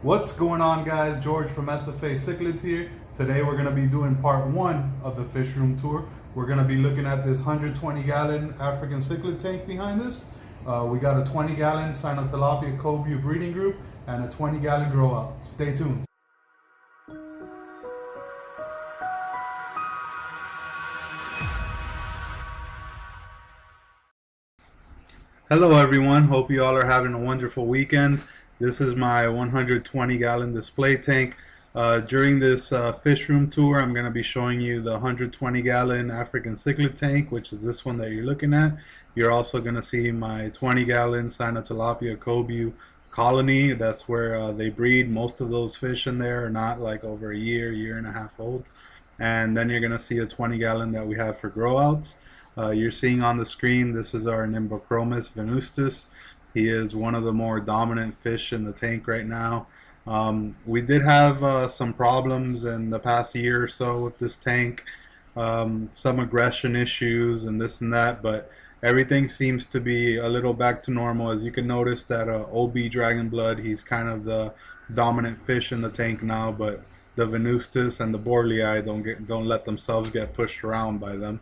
What's going on, guys? George from SFA Cichlids here. Today we're going to be doing part one of the Fishroom tour. We're going to be looking at this 120-gallon African cichlid tank behind us. We got a 20-gallon Cynotilapia cobue breeding group and a 20-gallon growout. Stay tuned. Hello everyone, hope you all are having a wonderful weekend. This is my 120-gallon display tank. During this fish room tour, I'm going to be showing you the 120-gallon African cichlid tank, which is this one that you're looking at. You're also going to see my 20-gallon Cynotilapia cobue colony. That's where they breed. Most of those fish in there are not like over a year and a half old. And then you're going to see a 20-gallon that we have for growouts. You're seeing on the screen, this is our Nimbochromis VENUSTUS. He is one of the more dominant fish in the tank right now. We did have some problems in the past year or so with this tank, some aggression issues and this and that, but everything seems to be a little back to normal. As you can notice that OB Dragon Blood, he's kind of the dominant fish in the tank now, but the VENUSTUS and the Borlii don't let themselves get pushed around by them.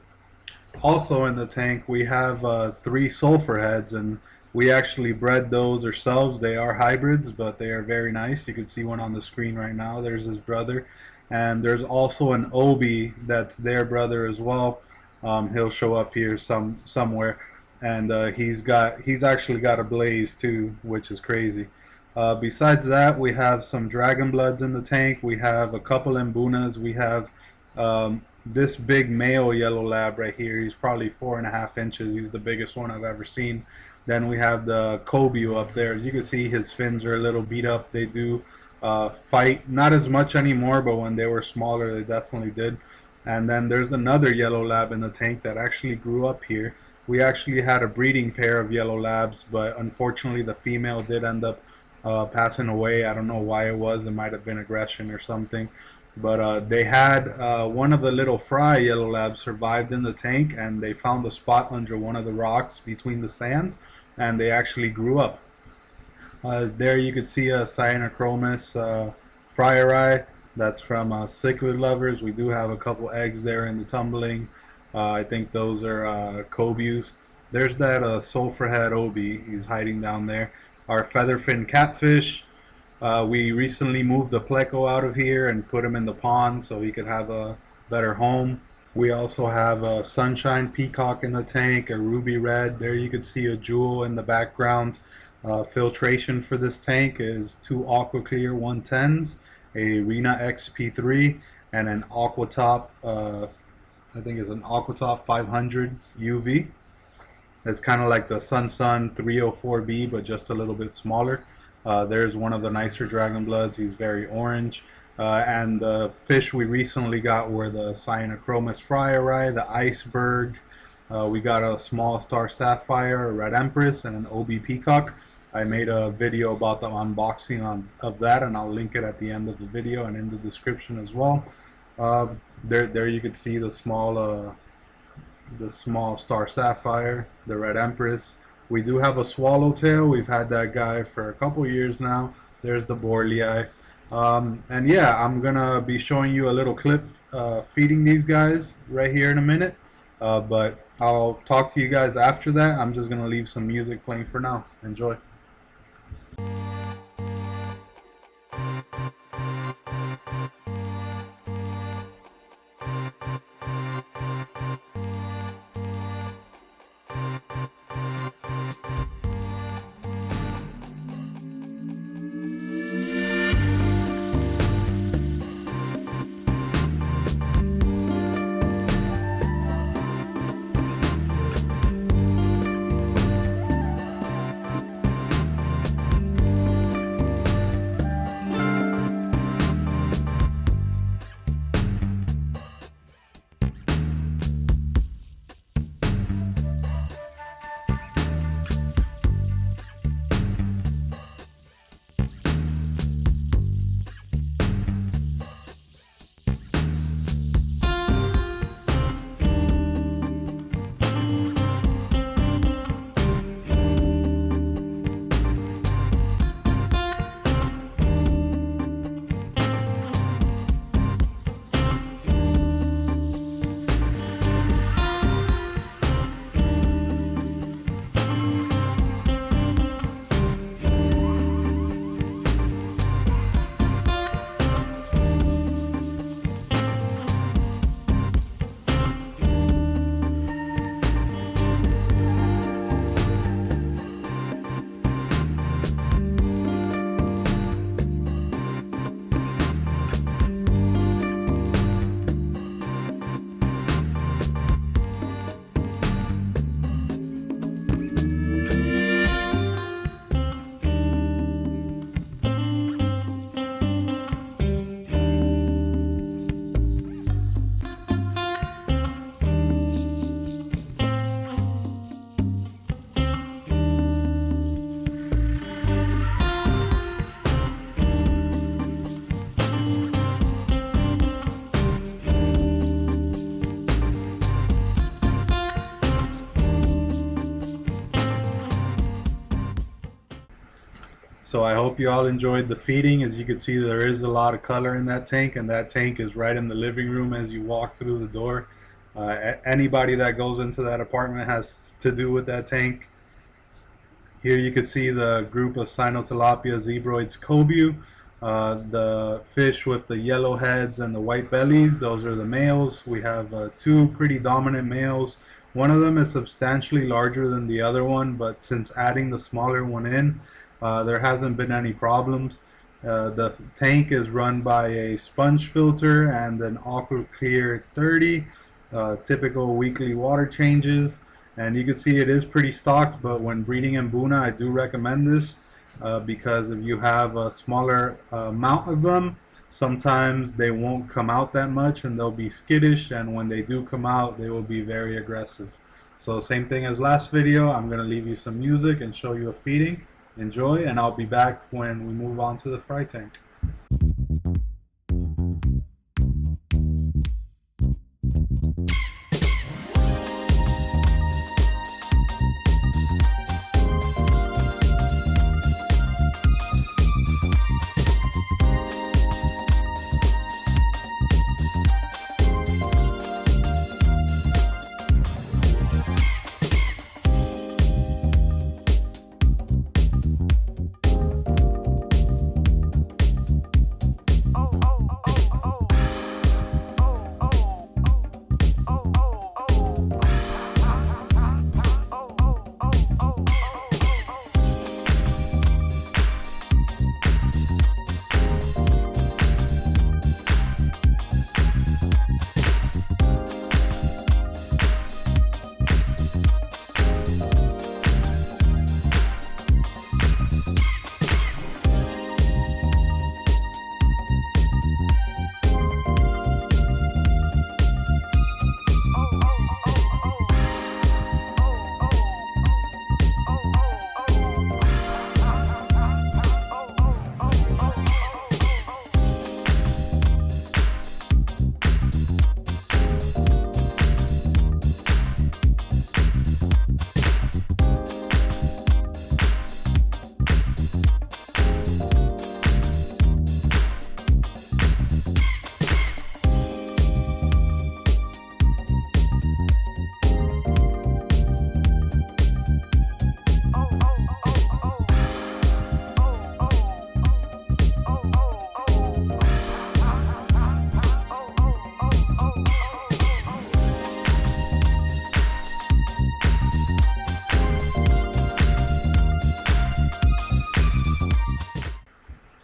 Also in the tank we have 3 sulfur heads, and we actually bred those ourselves. They are hybrids, but they are very nice. You can see one on the screen right now. There's his brother, and there's also an Obi that's their brother as well. He'll show up here somewhere, and he's actually got a blaze too, which is crazy. Besides that, we have some Dragon Bloods in the tank. We have a couple Mbunas. We have this big male yellow lab right here. He's probably 4.5 inches. He's the biggest one I've ever seen. Then we have the cobue up there. As you can see, his fins are a little beat up. They do fight, not as much anymore, but when they were smaller they definitely did. And then there's another yellow lab in the tank that actually grew up here. We actually had a breeding pair of yellow labs, but unfortunately the female did end up passing away. I don't know why it was. It might have been aggression or something. But they had one of the little fry yellow labs survived in the tank, and they found a spot under one of the rocks between the sand, and they actually grew up. There you can see a Cyanochromis fryeri. That's from Cichlid lovers. We do have a couple eggs there in the tumbling. I think those are cobues. There's that sulfur head Obi. He's hiding down there. Our featherfin catfish. We recently moved the pleco out of here and put him in the pond so he could have a better home. We also have a sunshine peacock in the tank, a ruby red. There you can see a jewel in the background. Filtration for this tank is 2 aqua clear 110s, a Rena XP3, and an aquatop, I think it's an aquatop 500 UV. It's kind of like the Sun 304B, but just a little bit smaller. There's one of the nicer Dragon Bloods. He's very orange. And the fish we recently got were the Cyanochromis fryeri, the iceberg. We got a small star sapphire, a red empress, and an OB peacock. I made a video about the unboxing of that, and I'll link it at the end of the video and in the description as well. There you can see the small star sapphire, the red empress. We do have a swallowtail. We've had that guy for a couple years now. There's the Borlii. And yeah, I'm gonna be showing you a little clip feeding these guys right here in a minute. But I'll talk to you guys after that. I'm just gonna leave some music playing for now. Enjoy. So I hope you all enjoyed the feeding. As you can see, there is a lot of color in that tank, and that tank is right in the living room as you walk through the door. Anybody that goes into that apartment has to do with that tank. Here you can see the group of Cynotilapia zebroids cobue. The fish with the yellow heads and the white bellies, those are the males. We have two pretty dominant males. One of them is substantially larger than the other one, but since adding the smaller one in, there hasn't been any problems. The tank is run by a sponge filter and an Aqua Clear 30, typical weekly water changes. And you can see it is pretty stocked, but when breeding in Buna, I do recommend this because if you have a smaller amount of them, sometimes they won't come out that much and they'll be skittish, and when they do come out, they will be very aggressive. So same thing as last video, I'm going to leave you some music and show you a feeding. Enjoy, and I'll be back when we move on to the fry tank.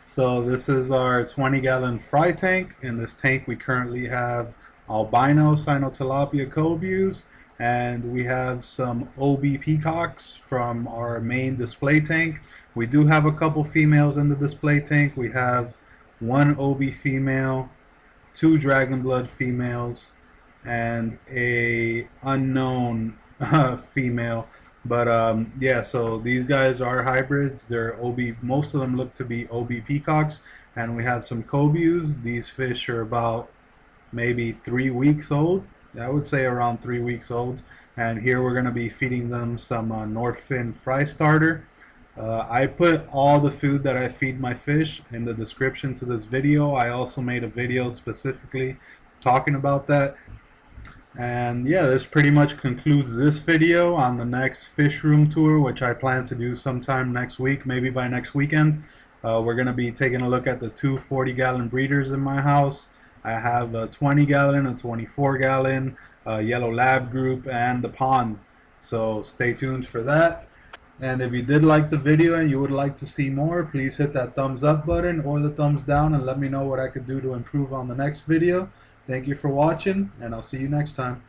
So this is our 20-gallon fry tank. In this tank we currently have albino Cynotilapia cobues, and we have some OB peacocks from our main display tank. We do have a couple females in the display tank. We have one OB female, two dragon blood females, and a unknown female. But yeah, so these guys are hybrids. They're OB. Most of them look to be OB peacocks, and we have some cobues. These fish are about maybe 3 weeks old. I would say around 3 weeks old. And here we're going to be feeding them some North Fin fry starter. I put all the food that I feed my fish in the description to this video. I also made a video specifically talking about that. And yeah, this pretty much concludes this video. On the next fish room tour, which I plan to do sometime next week, maybe by next weekend, we're going to be taking a look at the two 40-gallon breeders in my house. I have a 20-gallon, a 24-gallon, yellow lab group, and the pond. So stay tuned for that. And if you did like the video and you would like to see more, please hit that thumbs up button or the thumbs down and let me know what I could do to improve on the next video. Thank you for watching, and I'll see you next time.